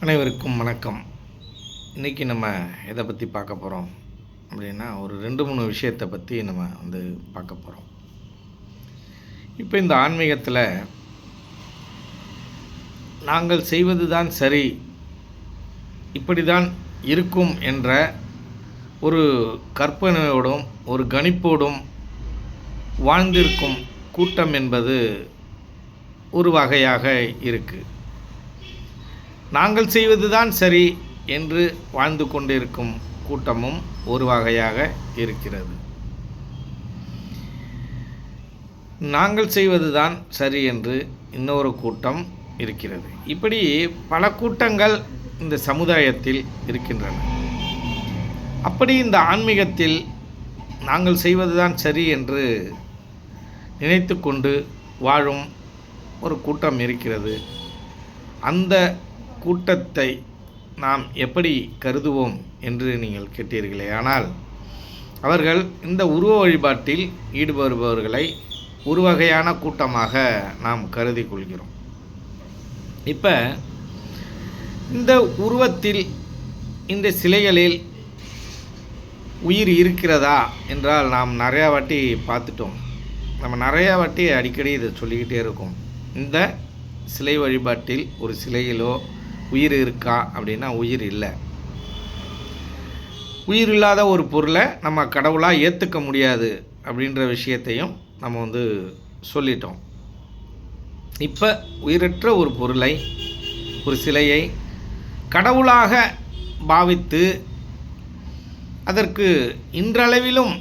அனைவருக்கும் வணக்கம். இன்றைக்கி நம்ம எதை பற்றி பார்க்க போகிறோம் அப்படின்னா, ஒரு 2-3 விஷயத்தை பற்றி நம்ம பார்க்க போகிறோம். இப்போ இந்த ஆன்மீகத்தில் நாங்கள் செய்வது தான் சரி, இப்படி தான் இருக்கும் என்ற ஒரு கற்பனையோடும் ஒரு கணிப்போடும் வாழ்ந்திருக்கும் கூட்டம் என்பது ஒரு வகையாக இருக்குது. நாங்கள் செய்வது தான் சரி என்று வாழ்ந்து கொண்டிருக்கும் கூட்டமும் ஒரு வகையாக இருக்கிறது. நாங்கள் செய்வது தான் சரி என்று இன்னொரு கூட்டம் இருக்கிறது. இப்படி பல கூட்டங்கள் இந்த சமுதாயத்தில் இருக்கின்றன. அப்படி இந்த ஆன்மீகத்தில் நாங்கள் செய்வது தான் சரி என்று நினைத்து கொண்டு வாழும் ஒரு கூட்டம் இருக்கிறது. அந்த கூட்டத்தை நாம் எப்படி கருதுவோம் என்று நீங்கள் கேட்டீர்களே, ஆனால் அவர்கள் இந்த உருவ வழிபாட்டில் ஈடுபடுபவர்களை ஒரு வகையான கூட்டமாக நாம் கருதி கொள்கிறோம். இப்போ இந்த உருவத்தில், இந்த சிலைகளில் உயிர் இருக்கிறதா என்றால் நாம் நிறையா வாட்டி பார்த்துட்டோம். நம்ம நிறையா வாட்டி அடிக்கடி இதை சொல்லிக்கிட்டே இருக்கோம். இந்த சிலை வழிபாட்டில் ஒரு சிலையிலோ உயிர் இருக்கா அப்படின்னா உயிர் இல்லை. உயிர் இல்லாத ஒரு பொருளை நம்ம கடவுளாக ஏற்றுக்க முடியாது அப்படின்ற விஷயத்தையும் நம்ம சொல்லிட்டோம். இப்போ உயிரற்ற ஒரு பொருளை, ஒரு சிலையை கடவுளாக பாவித்து அதற்கு இன்றளவிலும்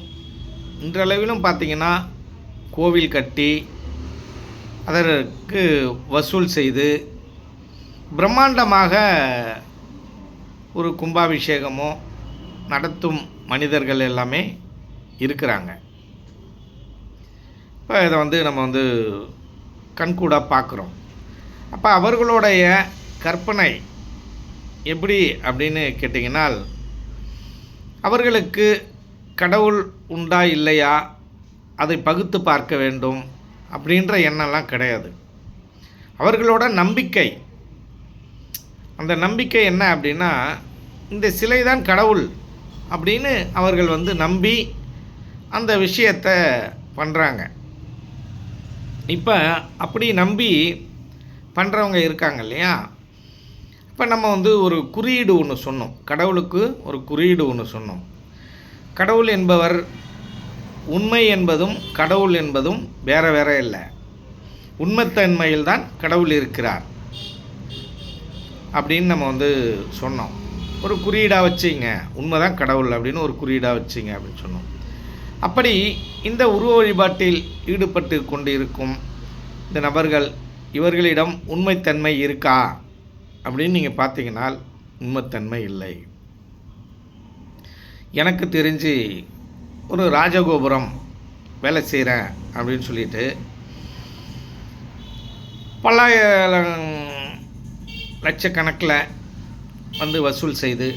பார்த்திங்கன்னா கோவில் கட்டி அதற்கு வசூல் செய்து பிரம்மாண்டமாக ஒரு கும்பாபிஷேகமோ நடத்தும் மனிதர்கள் எல்லாமே இருக்கிறாங்க. இப்போ இதை நம்ம கண்கூடாக பார்க்குறோம். அப்போ அவர்களுடைய கற்பனை எப்படி அப்படின்னு கேட்டிங்கனால், அவர்களுக்கு கடவுள் உண்டா இல்லையா அதை பகுத்து பார்க்க வேண்டும் அப்படின்ற எண்ணம்லாம் கிடையாது. அவர்களோட நம்பிக்கை, அந்த நம்பிக்கை என்ன அப்படின்னா, இந்த சிலை தான் கடவுள் அப்படின்னு அவர்கள் நம்பி அந்த விஷயத்தை பண்ணுறாங்க. இப்போ அப்படி நம்பி பண்ணுறவங்க இருக்காங்க இல்லையா. இப்போ நம்ம ஒரு குறியீடு ஒன்று சொன்னோம், கடவுளுக்கு ஒரு குறியீடு ஒன்று சொன்னோம். கடவுள் என்பவர், உண்மை என்பதும் கடவுள் என்பதும் வேறு வேற இல்லை. உண்மைத்தன்மையில் தான் கடவுள் இருக்கிறார் அப்படின்னு நம்ம சொன்னோம். ஒரு குறியீடாக வச்சிங்க, உண்மைதான் கடவுள் அப்படின்னு ஒரு குறியீடாக வச்சிங்க அப்படின்னு சொன்னோம். அப்படி இந்த உருவ வழிபாட்டில் ஈடுபட்டு கொண்டு இருக்கும் இந்த நபர்கள், இவர்களிடம் உண்மைத்தன்மை இருக்கா அப்படின்னு நீங்கள் பார்த்தீங்கன்னால் உண்மைத்தன்மை இல்லை. எனக்கு தெரிஞ்சு ஒரு ராஜகோபுரம் வேலை செய்கிறேன் அப்படின்னு சொல்லிட்டு பல லட்சக்கணக்கில் வசூல் செய்து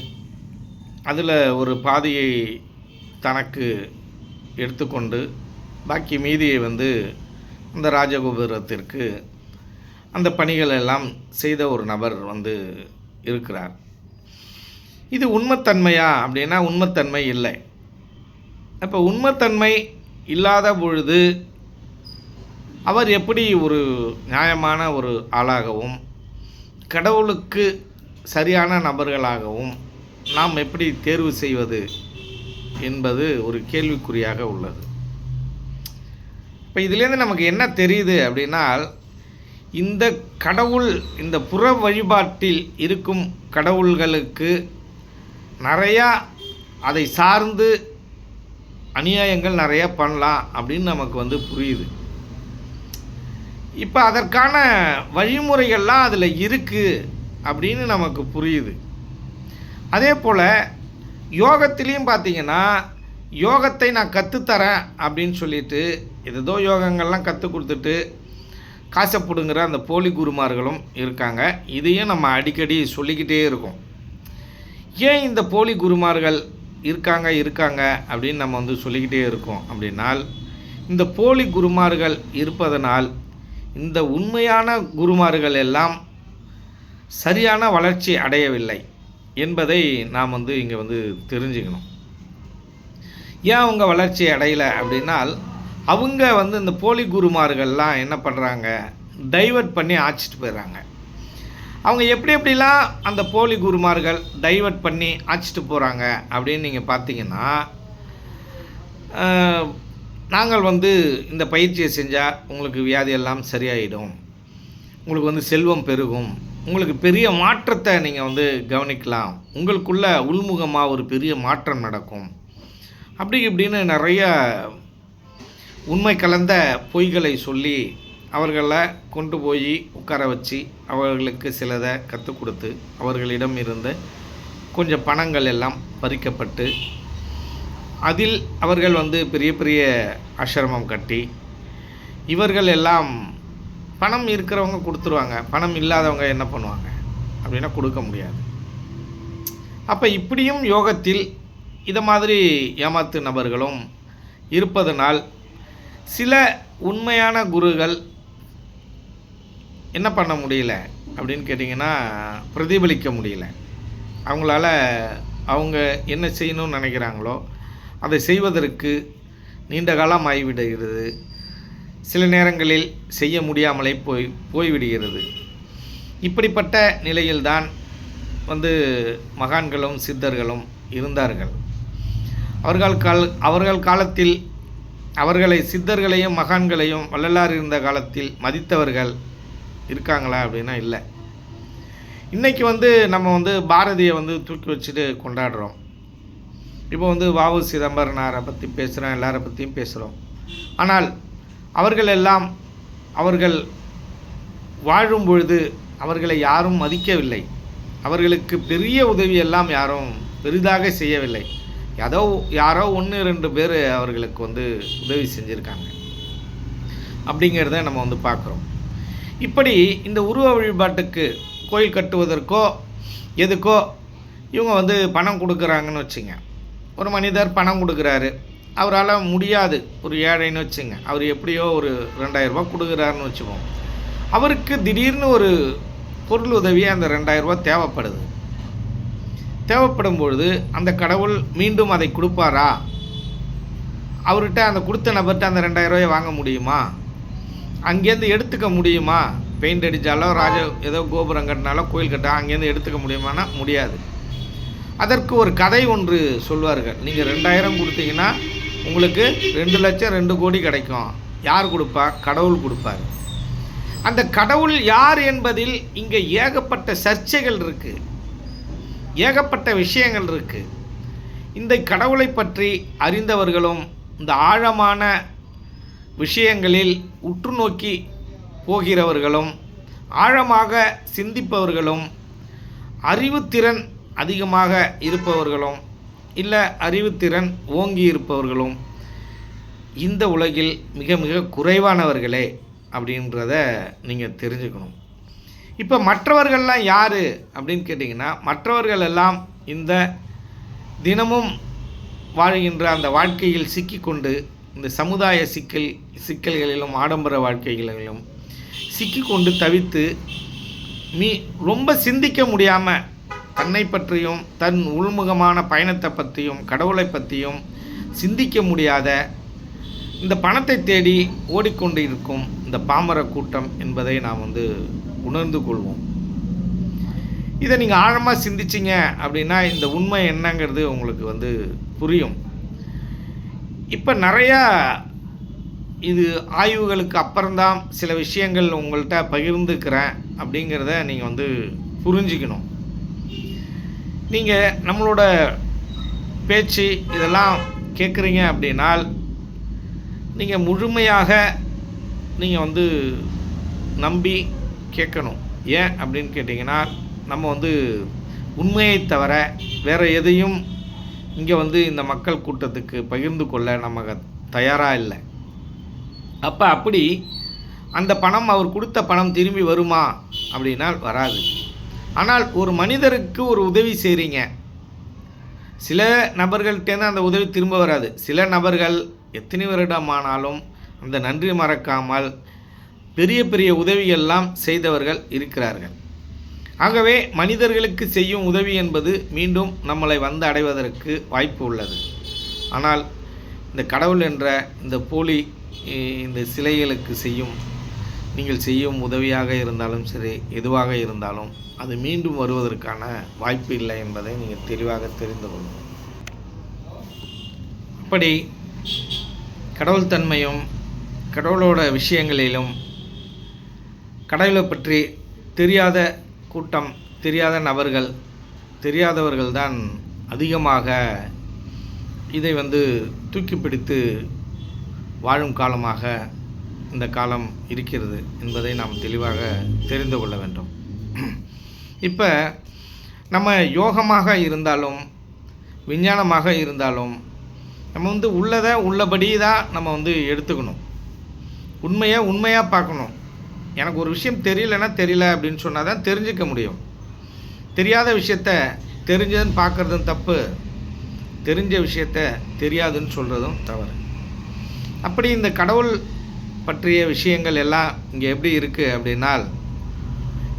அதில் ஒரு பாதியை தனக்கு எடுத்துக்கொண்டு பாக்கி மீதியை அந்த ராஜகோபுரத்திற்கு அந்த பணிகள் எல்லாம் செய்த ஒரு நபர் இருக்கிறார். இது உண்மைத்தன்மையா அப்படின்னா உண்மைத்தன்மை இல்லை. அப்போ உண்மைத்தன்மை இல்லாத பொழுது அவர் எப்படி ஒரு நியாயமான ஒரு ஆளாகவும் கடவுளுக்கு சரியான நபர்களாகவும் நாம் எப்படி தேர்வு செய்வது என்பது ஒரு கேள்விக்குறியாக உள்ளது. இப்போ இதிலேருந்து நமக்கு என்ன தெரியுது அப்படின்னா, இந்த கடவுள், இந்த புற வழிபாட்டில் இருக்கும் கடவுள்களுக்கு நிறையா அதை சார்ந்து அநியாயங்கள் நிறையா பண்ணலாம் அப்படின்னு நமக்கு புரியுது. இப்போ அதற்கான வழிமுறைகள்லாம் அதில் இருக்குது அப்படின்னு நமக்கு புரியுது. அதே போல் யோகத்திலையும் பார்த்திங்கன்னா, யோகத்தை நான் கற்றுத்தரேன் அப்படின்னு சொல்லிட்டு ஏதோ யோகங்கள்லாம் கற்றுக் கொடுத்துட்டு காசை பிடுங்குற அந்த போலி குருமார்களும் இருக்காங்க. இதையும் நம்ம அடிக்கடி சொல்லிக்கிட்டே இருக்கோம். ஏன் இந்த போலி குருமார்கள் இருக்காங்க அப்படின்னு நம்ம சொல்லிக்கிட்டே இருக்கோம் அப்படின்னால், இந்த போலி குருமார்கள் இருப்பதனால் இந்த உண்மையான குருமார்கள் எல்லாம் சரியான வளர்ச்சி அடையவில்லை என்பதை நாம் இங்கே தெரிஞ்சுக்கணும். ஏன் அவங்க வளர்ச்சி அடையலை அப்படின்னால், அவங்க இந்த போலி குருமார்கள்லாம் என்ன பண்ணுறாங்க, டைவர்ட் பண்ணி ஆச்சிட்டு போயிடுறாங்க. அவங்க எப்படிலாம் அந்த போலி குருமார்கள் டைவர்ட் பண்ணி ஆச்சிட்டு போகிறாங்க அப்படின்னு நீங்கள் பார்த்தீங்கன்னா, நாங்கள் இந்த பயிற்சியை செஞ்சால் உங்களுக்கு வியாதியெல்லாம் சரியாயிடும், உங்களுக்கு செல்வம் பெருகும், உங்களுக்கு பெரிய மாற்றத்தை நீங்கள் கவனிக்கலாம், உங்களுக்குள்ள உள்முகமாக ஒரு பெரிய மாற்றம் நடக்கும், அப்படி இப்படின்னு நிறைய உண்மை கலந்த பொய்களை சொல்லி அவர்களை கொண்டு போய் உட்கார வச்சு அவர்களுக்கு சிலதை கற்றுக் கொடுத்து அவர்களிடம் இருந்து கொஞ்சம் பணங்கள் எல்லாம் பறிக்கப்பட்டு அதில் அவர்கள் பெரிய பெரிய ஆசிரமம் கட்டி இவர்கள் எல்லாம் பணம் இருக்கிறவங்க கொடுத்துருவாங்க, பணம் இல்லாதவங்க என்ன பண்ணுவாங்க அப்படின்னா கொடுக்க முடியாது. அப்போ இப்படியும் யோகத்தில் இதை மாதிரி ஏமாத்து நபர்களும் இருப்பதனால் சில உண்மையான குருகள் என்ன பண்ண முடியல அப்படின்னு கேட்டிங்கன்னா, பிரதிபலிக்க முடியல. அவங்களால அவங்க என்ன செய்யணும்னு நினைக்கிறாங்களோ அதை செய்வதற்கு நீண்ட காலம் ஆகிவிடுகிறது. சில நேரங்களில் செய்ய முடியாமலே போய்விடுகிறது. இப்படிப்பட்ட நிலையில்தான் மகான்களும் சித்தர்களும் இருந்தார்கள். அவர்கள் காலத்தில் அவர்களை சித்தர்களையும் மகான்களையும் வள்ளலார் இருந்த காலத்தில் மதித்தவர்கள் இருக்காங்களா அப்படின்னா இல்லை. இன்றைக்கி நம்ம பாரதியை தூக்கி வச்சுட்டு கொண்டாடுறோம். இப்போ வ.உ. சிதம்பரனாரை பற்றி பேசுகிறோம், எல்லாரை பற்றியும் பேசுகிறோம். ஆனால் அவர்கள் எல்லாம் அவர்கள் வாழும் பொழுது அவர்களை யாரும் மதிக்கவில்லை. அவர்களுக்கு பெரிய உதவியெல்லாம் யாரும் பெரிதாக செய்யவில்லை. யாரோ 1-2 பேர் அவர்களுக்கு உதவி செஞ்சுருக்காங்க அப்படிங்கிறத நம்ம பார்க்குறோம். இப்படி இந்த உருவ வழிபாட்டுக்கு கோயில் கட்டுவதற்கோ எதுக்கோ இவங்க பணம் கொடுக்குறாங்கன்னு வச்சுங்க. ஒரு மனிதர் பணம் கொடுக்குறாரு, அவரால் முடியாது, ஒரு ஏழைன்னு வச்சுங்க, அவர் எப்படியோ ஒரு 2000 ரூபா கொடுக்குறாருன்னு வச்சுக்கோம். அவருக்கு திடீர்னு ஒரு பொருள் உதவி அந்த 2000 ரூபா தேவைப்படும் பொழுது அந்த கடவுள் மீண்டும் அதை கொடுப்பாரா? அவர்கிட்ட அந்த கொடுத்த நபர்கிட்ட அந்த 2000 ரூபாயை வாங்க முடியுமா? அங்கேருந்து எடுத்துக்க முடியுமா? பெயிண்ட் அடித்தாலோ ஏதோ கோபுரம் கட்டினாலோ கோயில் கட்ட அங்கேருந்து எடுத்துக்க முடியுமானா முடியாது. அதற்கு ஒரு கதை ஒன்று சொல்வார்கள். நீங்கள் 2000 கொடுத்தீங்கன்னா உங்களுக்கு 2 லட்சம் 2 கோடி கிடைக்கும். யார் கொடுப்பா? கடவுள் கொடுப்பார். அந்த கடவுள் யார் என்பதில் இங்கே ஏகப்பட்ட சர்ச்சைகள் இருக்குது, ஏகப்பட்ட விஷயங்கள் இருக்குது. இந்த கடவுளை பற்றி அறிந்தவர்களும் இந்த ஆழமான விஷயங்களில் உற்று நோக்கி போகிறவர்களும் ஆழமாக சிந்திப்பவர்களும் அறிவுத்திறன் அதிகமாக இருப்பவர்களும் இல்லை அறிவுத்திறன் ஓங்கி இருப்பவர்களும் இந்த உலகில் மிக மிக குறைவானவர்களே அப்படின்றத நீங்கள் தெரிஞ்சுக்கணும். இப்போ மற்றவர்கள்லாம் யார் அப்படின்னு கேட்டிங்கன்னா, மற்றவர்கள் எல்லாம் இந்த தினமும் வாழ்கின்ற அந்த வாழ்க்கையில் சிக்கிக்கொண்டு இந்த சமுதாய சிக்கல்களிலும் ஆடம்பர வாழ்க்கைகளிலும் சிக்கிக்கொண்டு தவித்து ரொம்ப சிந்திக்க முடியாமல் தன்னை பற்றியும் தன் உள்முகமான பயணத்தை பற்றியும் கடவுளை பற்றியும் சிந்திக்க முடியாத இந்த பணத்தை தேடி ஓடிக்கொண்டு இருக்கும் இந்த பாமர கூட்டம் என்பதை நாம் உணர்ந்து கொள்வோம். இதை நீங்கள் ஆழமாக சிந்திச்சிங்க அப்படின்னா இந்த உண்மை என்னங்கிறது உங்களுக்கு புரியும். இப்போ நிறையா இது ஆய்வுகளுக்கு அப்புறம்தான் சில விஷயங்கள் உங்கள்கிட்ட பகிர்ந்துக்கிறேன் அப்படிங்கிறத நீங்கள் புரிஞ்சிக்கணும். நீங்கள் நம்மளோட பேச்சு இதெல்லாம் கேட்குறீங்க அப்படின்னால் நீங்கள் முழுமையாக நீங்கள் நம்பி கேட்கணும். ஏன் அப்படின்னு கேட்டிங்கன்னா, நம்ம உண்மையை தவிர வேறு எதையும் இங்கே இந்த மக்கள் கூட்டத்துக்கு பகிர்ந்து கொள்ள நம்ம தயாராக இல்லை. அப்படி அந்த பணம் அவர் கொடுத்த பணம் திரும்பி வருமா அப்படின்னால் வராது. ஆனால் ஒரு மனிதருக்கு ஒரு உதவி செய்கிறீங்க, சில நபர்கள்ட்டேருந்து அந்த உதவி திரும்ப வராது. சில நபர்கள் எத்தனை வருடமானாலும் அந்த நன்றி மறக்காமல் பெரிய பெரிய உதவியெல்லாம் செய்தவர்கள் இருக்கிறார்கள். ஆகவே மனிதர்களுக்கு செய்யும் உதவி என்பது மீண்டும் நம்மளை வந்து அடைவதற்கு வாய்ப்பு உள்ளது. ஆனால் இந்த கடவுள் என்ற இந்த போலி இந்த சிலைகளுக்கு நீங்கள் செய்யும் உதவியாக இருந்தாலும் சரி, எதுவாக இருந்தாலும் அது மீண்டும் வருவதற்கான வாய்ப்பு இல்லை என்பதை நீங்கள் தெளிவாக தெரிந்து கொள்ளும். அப்படி கடவுள் தன்மையும் கடவுளோட விஷயங்களிலும் கடவுளை பற்றி தெரியாத கூட்டம், தெரியாத நபர்கள், தெரியாதவர்கள் தான் அதிகமாக இதை தூக்கி பிடித்து வாழும் காலமாக இந்த காலம் இருக்கிறது என்பதை நாம் தெளிவாக தெரிந்து கொள்ள வேண்டும். இப்போ நம்ம யோகமாக இருந்தாலும் விஞ்ஞானமாக இருந்தாலும் நம்ம உள்ளதை உள்ளபடி தான் நம்ம எடுத்துக்கணும். உண்மையாக பார்க்கணும். எனக்கு ஒரு விஷயம் தெரியல அப்படின்னு சொன்னால் தான் தெரிஞ்சிக்க முடியும். தெரியாத விஷயத்த தெரிஞ்சதுன்னு பார்க்குறதும் தப்பு, தெரிஞ்ச விஷயத்த தெரியாதுன்னு சொல்கிறதும் தவறு. அப்படி இந்த கடவுள் பற்றிய விஷயங்கள் எல்லாம் இங்கே எப்படி இருக்குது அப்படின்னால்,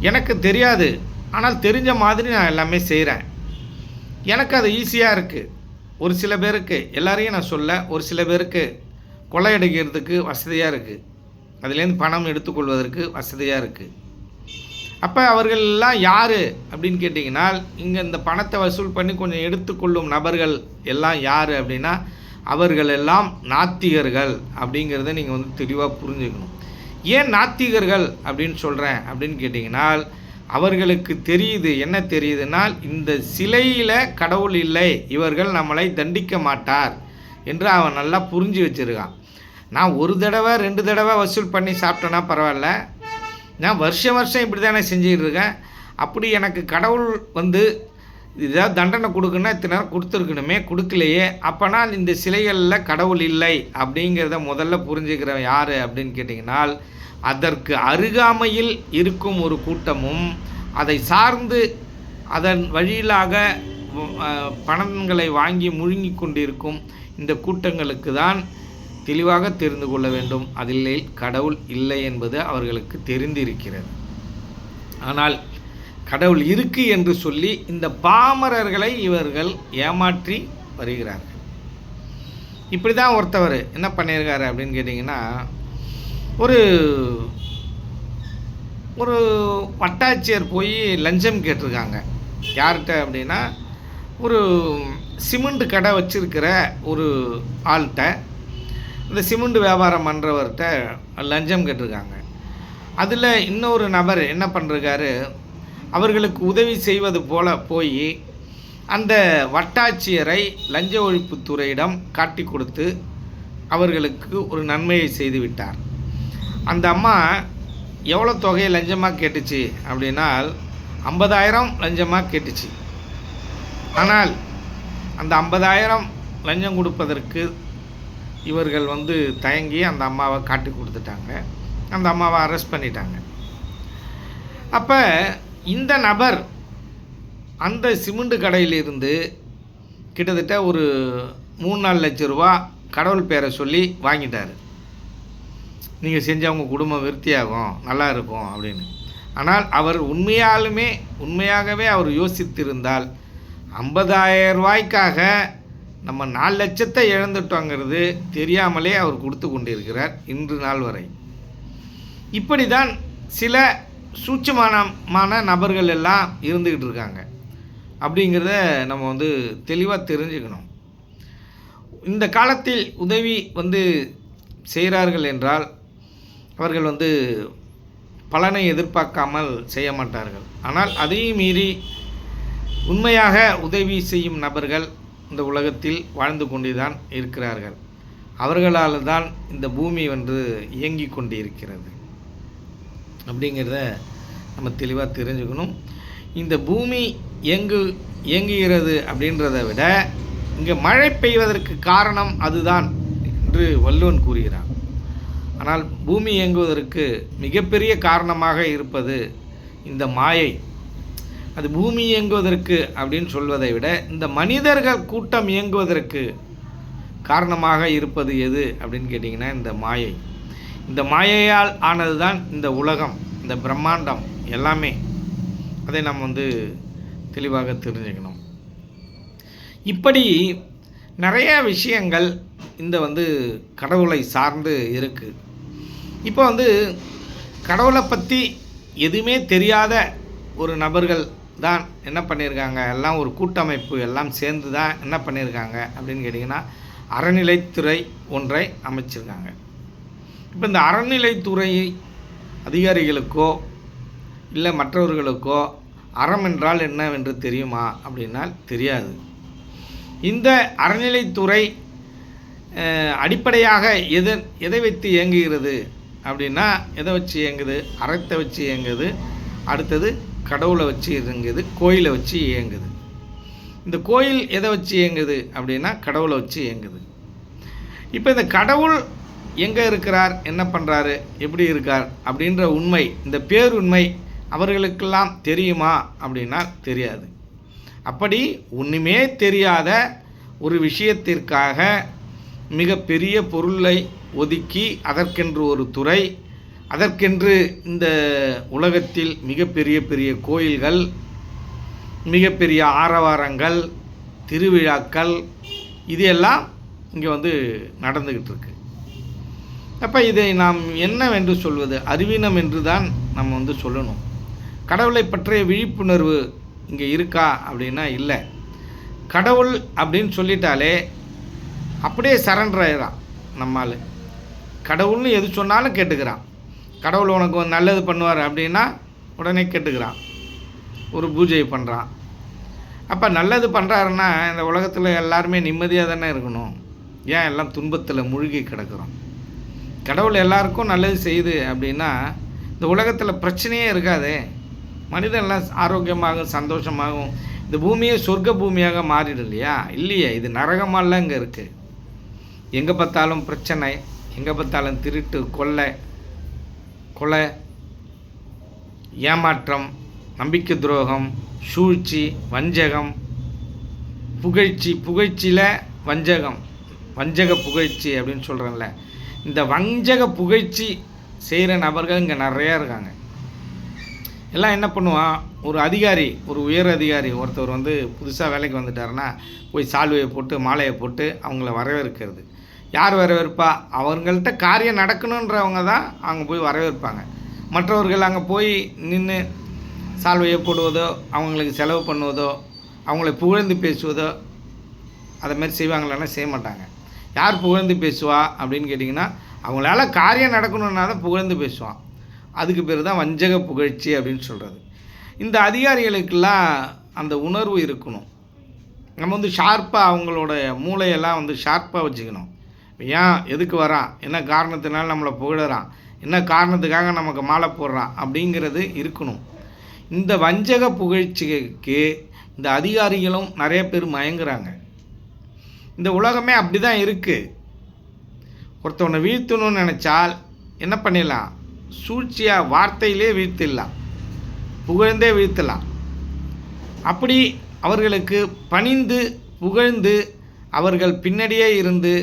எனக்கு தெரியாது, ஆனால் தெரிஞ்ச மாதிரி நான் எல்லாமே செய்கிறேன். எனக்கு அது ஈஸியாக இருக்குது. ஒரு சில பேருக்கு, எல்லாரையும் நான் சொல்ல, ஒரு சில பேருக்கு கொள்ளையடிக்கிறதுக்கு வசதியாக இருக்குது, அதுலேருந்து பணம் எடுத்துக்கொள்வதற்கு வசதியாக இருக்குது. அப்போ அவர்களெல்லாம் யார் அப்படின்னு கேட்டிங்கன்னா, இங்கே இந்த பணத்தை வசூல் பண்ணி கொஞ்சம் எடுத்துக்கொள்ளும் நபர்கள் எல்லாம் யார் அப்படின்னா, அவர்களெல்லாம் நாத்திகர்கள் அப்படிங்கிறத நீங்கள் தெளிவாக புரிஞ்சுக்கணும். ஏன் நாத்திகர்கள் அப்படின்னு சொல்கிறேன் அப்படின்னு கேட்டிங்கன்னா, அவர்களுக்கு தெரியுது, என்ன தெரியுதுனால், இந்த சிலையில் கடவுள் இல்லை, இவர்கள் நம்மளை தண்டிக்க மாட்டார் என்று அவன் நல்லா புரிஞ்சு வச்சுருக்கான். நான் ஒரு தடவை 2 தடவை வசூல் பண்ணி சாப்பிட்டேன்னா பரவாயில்ல, நான் வருஷம் இப்படி தானே செஞ்சுக்கிட்டு இருக்கேன். அப்படி எனக்கு கடவுள் ஏதாவது தண்டனை கொடுக்குன்னா இத்தனை நேரம் கொடுத்துருக்கணுமே, கொடுக்கலையே, அப்போனா இந்த சிலைகளில் கடவுள் இல்லை அப்படிங்கிறத முதல்ல புரிஞ்சுக்கிறவன் யார் அப்படின்னு கேட்டிங்கனால், அதற்கு அருகாமையில் இருக்கும் ஒரு கூட்டமும் அதை சார்ந்து அதன் வழியிலாக பணங்களை வாங்கி முழுங்கி கொண்டிருக்கும் இந்த கூட்டங்களுக்கு தான் தெளிவாக தெரிந்து கொள்ள வேண்டும், அதில் கடவுள் இல்லை என்பது அவர்களுக்கு தெரிந்திருக்கிறது. ஆனால் கடவுள் இருக்கு என்று சொல்லி இந்த பாமரர்களை இவர்கள் ஏமாற்றி வருகிறார்கள். இப்படி தான் ஒருத்தவர் என்ன பண்ணியிருக்காரு அப்படின்னு கேட்டிங்கன்னா, ஒரு வட்டாட்சியர் போய் லஞ்சம் கேட்டிருக்காங்க. யார்கிட்ட அப்படின்னா, ஒரு சிமெண்ட் கடை வச்சுருக்கிற ஒரு ஆள்கிட்ட, இந்த சிமெண்ட் வியாபாரம் பண்ணுறவர்கிட்ட லஞ்சம் கேட்டிருக்காங்க. அதில் இன்னொரு நபர் என்ன பண்ணுறாரு, அவர்களுக்கு உதவி செய்வது போல போய் அந்த வட்டாட்சியரை லஞ்ச ஒழிப்புத்துறையிடம் காட்டி கொடுத்து அவர்களுக்கு ஒரு நன்மையை செய்து விட்டார். அந்த அம்மா எவ்வளோ தொகையை லஞ்சமாக கேட்டுச்சு அப்படின்னா 50,000 லஞ்சமாக கேட்டுச்சு. ஆனால் அந்த 50,000 லஞ்சம் கொடுப்பதற்கு இவர்கள் தயங்கி அந்த அம்மாவை காட்டி கொடுத்துட்டாங்க. அந்த அம்மாவை அரெஸ்ட் பண்ணிட்டாங்க. அப்போ இந்த நபர் அந்த சிமெண்ட் கடையிலிருந்து கிட்டத்தட்ட ஒரு 3-4 லட்சம் ரூபா கடவுள் பேரை சொல்லி வாங்கிட்டார். நீங்கள் செஞ்சவங்க குடும்பம் விருத்தியாகும், நல்லா இருக்கும் அப்படின்னு. ஆனால் அவர் உண்மையாகவே அவர் யோசித்திருந்தால் 50,000 ரூபாய்க்காக நம்ம 4 லட்சத்தை இழந்துட்டோங்கிறது தெரியாமலே அவர் கொடுத்து கொண்டிருக்கிறார் இன்று நாள் வரை. இப்படி தான் சில சூட்சமான நபர்கள் எல்லாம் இருந்துக்கிட்டு இருக்காங்க அப்படிங்கிறத நம்ம தெளிவாக தெரிஞ்சுக்கணும். இந்த காலத்தில் உதவி செய்கிறார்கள் என்றால் அவர்கள் பலனை எதிர்பார்க்காமல் செய்ய மாட்டார்கள். ஆனால் அதையும் மீறி உண்மையாக உதவி செய்யும் நபர்கள் இந்த உலகத்தில் வாழ்ந்து கொண்டுதான் இருக்கிறார்கள். அவர்களால் தான் இந்த பூமி இயங்கி கொண்டு இருக்கிறது அப்படிங்கிறத நம்ம தெளிவாக தெரிஞ்சுக்கணும். இந்த பூமி இயங்குகிறது அப்படின்றத விட இங்கே மழை பெய்வதற்கு காரணம் அதுதான் என்று வள்ளுவன் கூறுகிறான். ஆனால் பூமி இயங்குவதற்கு மிகப்பெரிய காரணமாக இருப்பது இந்த மாயை. அது பூமி இயங்குவதற்கு அப்படின்னு சொல்வதை விட இந்த மனிதர்கள் கூட்டம் இயங்குவதற்கு காரணமாக இருப்பது எது அப்படின்னு கேட்டிங்கன்னா இந்த மாயை. இந்த மாயையால் ஆனது தான் இந்த உலகம், இந்த பிரம்மாண்டம் எல்லாமே. அதை நம்ம வந்து தெளிவாக தெரிஞ்சுக்கணும். இப்படி நிறைய விஷயங்கள் இந்த வந்து கடவுளை சார்ந்து இருக்குது. இப்போ வந்து கடவுளை பற்றி எதுவுமே தெரியாத ஒரு நபர்கள் தான் என்ன பண்ணியிருக்காங்க, எல்லாம் ஒரு கூட்டமைப்பு எல்லாம் சேர்ந்து தான் என்ன பண்ணியிருக்காங்க அப்படின்னு கேட்டிங்கன்னா, அறநிலைத்துறை ஒன்றை அமைச்சிருக்காங்க. இப்போ இந்த அறநிலைத்துறை அதிகாரிகளுக்கோ இல்லை மற்றவர்களுக்கோ அறம் என்றால் என்னவென்று தெரியுமா அப்படின்னால் தெரியாது. இந்த அறநிலைத்துறை அடிப்படையாக எதை வைத்து இயங்குகிறது அப்படின்னா, எதை வச்சு இயங்குது? அறத்தை வச்சு இயங்குது. அடுத்தது கடவுளை வச்சு இயங்குது, கோயிலை வச்சு இயங்குது. இந்த கோயில் எதை வச்சு இயங்குது அப்படின்னா கடவுளை வச்சு இயங்குது. இப்போ இந்த கடவுள் எங்கே இருக்கிறார், என்ன பண்ணுறாரு, எப்படி இருக்கார் அப்படின்ற உண்மை, இந்த பேருண்மை அவர்களுக்கெல்லாம் தெரியுமா அப்படின்னா தெரியாது. அப்படி ஒன்றுமே தெரியாத ஒரு விஷயத்திற்காக மிகப்பெரிய பொருளை ஒதுக்கி அதற்கென்று ஒரு துறை, அதற்கென்று இந்த உலகத்தில் மிகப்பெரிய பெரிய கோயில்கள், மிகப்பெரிய ஆரவாரங்கள், திருவிழாக்கள், இது எல்லாம் இங்கே வந்து நடந்துக்கிட்டு இருக்கு. அப்போ இதை நாம் என்னவென்று சொல்வது? அறிவீனம் என்று தான் நம்ம வந்து சொல்லணும். கடவுளை பற்றிய விழிப்புணர்வு இங்கே இருக்கா அப்படின்னா இல்லை. கடவுள் அப்படின்னு சொல்லிட்டாலே அப்படியே சரண்டர் ஆயிடுறான் நம்மால். கடவுள்னு எது சொன்னாலும் கேட்டுக்கிறான். கடவுள் உனக்கு நல்லது பண்ணுவார் அப்படின்னா உடனே கேட்டுக்கிறான், ஒரு பூஜை பண்ணுறான். அப்போ நல்லது பண்ணுறாருன்னா இந்த உலகத்தில் எல்லாருமே நிம்மதியாக தானே இருக்கணும். ஏன் எல்லாம் துன்பத்தில் மூழ்கி கிடக்கிறோம்? கடவுள் எல்லாருக்கும் நல்லது செய்யுது அப்படின்னா இந்த உலகத்தில் பிரச்சனையே இருக்காதே. மனிதன்லாம் ஆரோக்கியமாகவும் சந்தோஷமாகவும் இந்த பூமியை சொர்க்க பூமியாக மாறிடும் இல்லையா? இல்லையே, இது நரகமாலாம் இங்கே இருக்குது. எங்கே பார்த்தாலும் பிரச்சனை, எங்கே பார்த்தாலும் திருட்டு, கொலை, ஏமாற்றம், நம்பிக்கை துரோகம், சூழ்ச்சி, வஞ்சகம், புகழ்ச்சியில் வஞ்சகம், வஞ்சக புகழ்ச்சி அப்படின்னு சொல்கிறேன்ல. இந்த வஞ்சக புகழ்ச்சி செய்கிற நபர்கள் இங்கே நிறையா இருக்காங்க. எல்லாம் என்ன பண்ணுவான், ஒரு அதிகாரி, ஒரு உயர் அதிகாரி ஒருத்தர் வந்து புதுசாக வேலைக்கு வந்துட்டாருன்னா போய் சால்வையை போட்டு மாலையை போட்டு அவங்கள வரவேற்கிறது. யார் வரவேற்பா? அவங்கள்ட்ட காரியம் நடக்கணுன்றவங்க தான் அங்கே போய் வரவேற்பாங்க. மற்றவர்கள் அங்கே போய் நின்று சால்வையை போடுவதோ, அவங்களுக்கு செலவு பண்ணுவதோ, அவங்கள புகழ்ந்து பேசுவதோ அதைமாரி செய்வாங்களான்னா செய்ய மாட்டாங்க. யார் புகழ்ந்து பேசுவா அப்படின்னு கேட்டிங்கன்னா, அவங்களால காரியம் நடக்கணுன்னா தான் புகழ்ந்து பேசுவான். அதுக்கு பேர் தான் வஞ்சக புகழ்ச்சி அப்படின்னு சொல்கிறது. இந்த அதிகாரிகளுக்கெல்லாம் அந்த உணர்வு இருக்கணும். நம்ம வந்து ஷார்ப்பாக அவங்களோட மூளையெல்லாம் வந்து ஷார்ப்பாக வச்சுக்கணும். ஏன் எதுக்கு வரான், என்ன காரணத்தினால நம்மளை புகழறான், என்ன காரணத்துக்காக நமக்கு மாலை போடுறான் அப்படிங்கிறது இருக்கணும். இந்த வஞ்சக புகழ்ச்சிக்கு இந்த அதிகாரிகளும் நிறைய பேர் மயங்குறாங்க. இந்த உலகமே அப்படி தான் இருக்குது. ஒருத்தவனை வீழ்த்தணும்னு நினச்சால் என்ன பண்ணிடலாம்? சூழ்ச்சியாக வார்த்தையிலே வீழ்த்திடலாம், புகழ்ந்தே வீழ்த்தலாம். அப்படி அவர்களுக்கு பணிந்து புகழ்ந்து அவர்கள் பின்னாடியே இருந்து